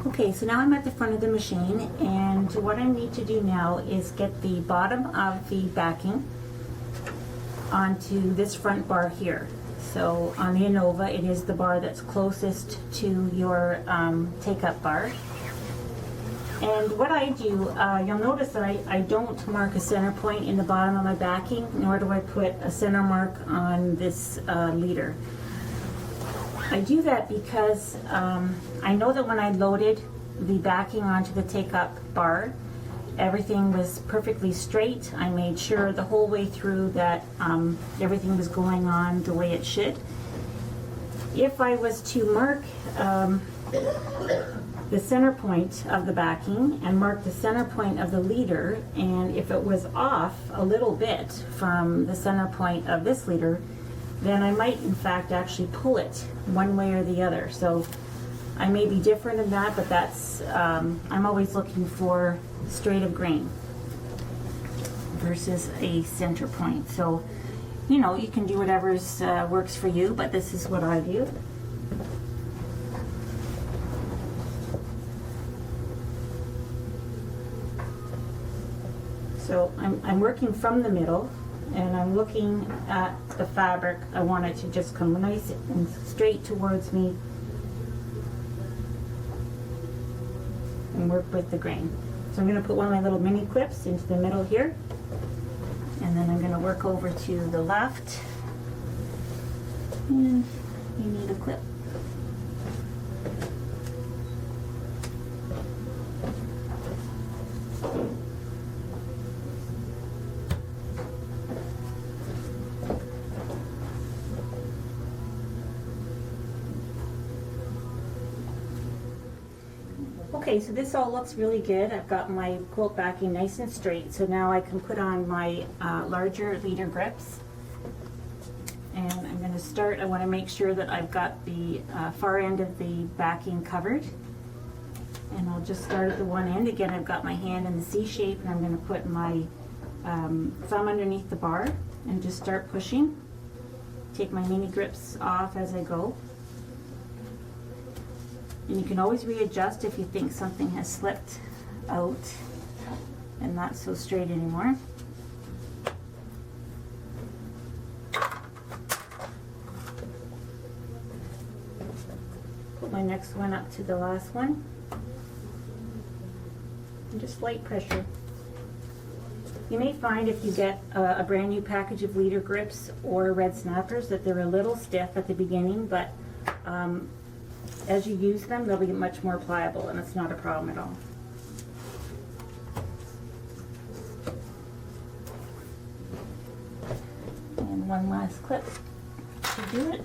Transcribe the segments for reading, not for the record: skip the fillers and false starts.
Okay, so now I'm at the front of the machine, and what I need to do now is get the bottom of the backing onto this front bar here. So on the Innova, it is the bar that's closest to your take-up bar. And what I do, you'll notice that I don't mark a center point in the bottom of my backing, nor do I put a center mark on this leader. I do that because I know that when I loaded the backing onto the take-up bar, everything was perfectly straight. I made sure the whole way through that everything was going on the way it should. If I was to mark the center point of the backing and mark the center point of the leader, and if it was off a little bit from the center point of this leader, then I might in fact actually pull it one way or the other. So I may be different in that, but that's, I'm always looking for straight of grain versus a center point. So, you know, you can do whatever's works for you, but this is what I do. So I'm working from the middle, and I'm looking at the fabric. I want it to just come nice and straight towards me and work with the grain. So I'm going to put one of my little mini clips into the middle here, and then I'm going to work over to the left, and you need a clip. Okay, so this all looks really good. I've got my quilt backing nice and straight, so now I can put on my larger leader grips. And I'm going to start, I want to make sure that I've got the far end of the backing covered. And I'll just start at the one end. Again, I've got my hand in the C shape, and I'm going to put my thumb underneath the bar and just start pushing. Take my mini grips off as I go. And you can always readjust if you think something has slipped out and not so straight anymore. Put my next one up to the last one. And just light pressure. You may find if you get a brand new package of leader grips or red snappers that they're a little stiff at the beginning, but as you use them, they'll be much more pliable, and it's not a problem at all. And one last clip to do it.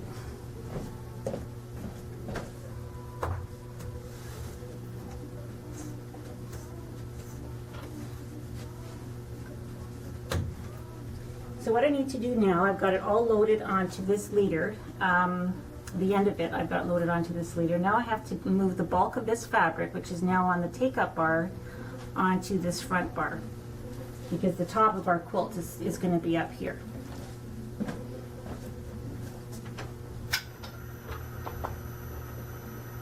So what I need to do now, I've got it all loaded onto this leader. The end of it I've got loaded onto this leader. Now I have to move the bulk of this fabric, which is now on the take-up bar, onto this front bar, because the top of our quilt is going to be up here.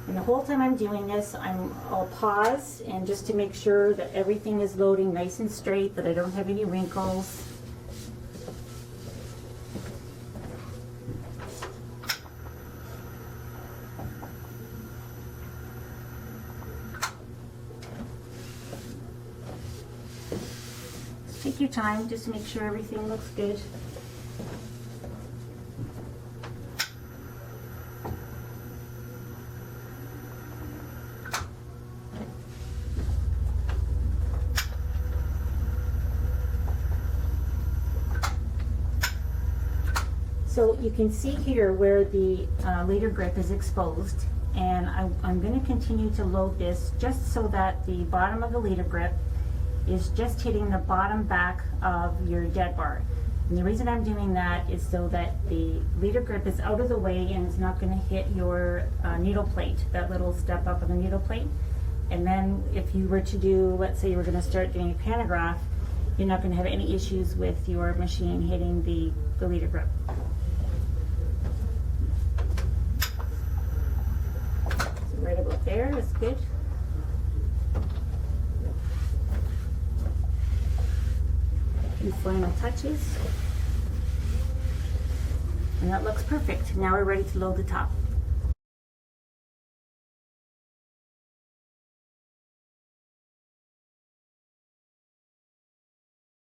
And the whole time I'm doing this, I'll pause, and just to make sure that everything is loading nice and straight, that I don't have any wrinkles. Take your time, just make sure everything looks good. So you can see here where the leader grip is exposed, and I'm going to continue to load this just so that the bottom of the leader grip is just hitting the bottom back of your dead bar. And the reason I'm doing that is so that the leader grip is out of the way and it's not going to hit your needle plate, that little step up on the needle plate. And then if you were to do, let's say you were going to start doing a pantograph, you're not going to have any issues with your machine hitting the leader grip. So right about there is good. few final touches. And that looks perfect. Now we're ready to load the top.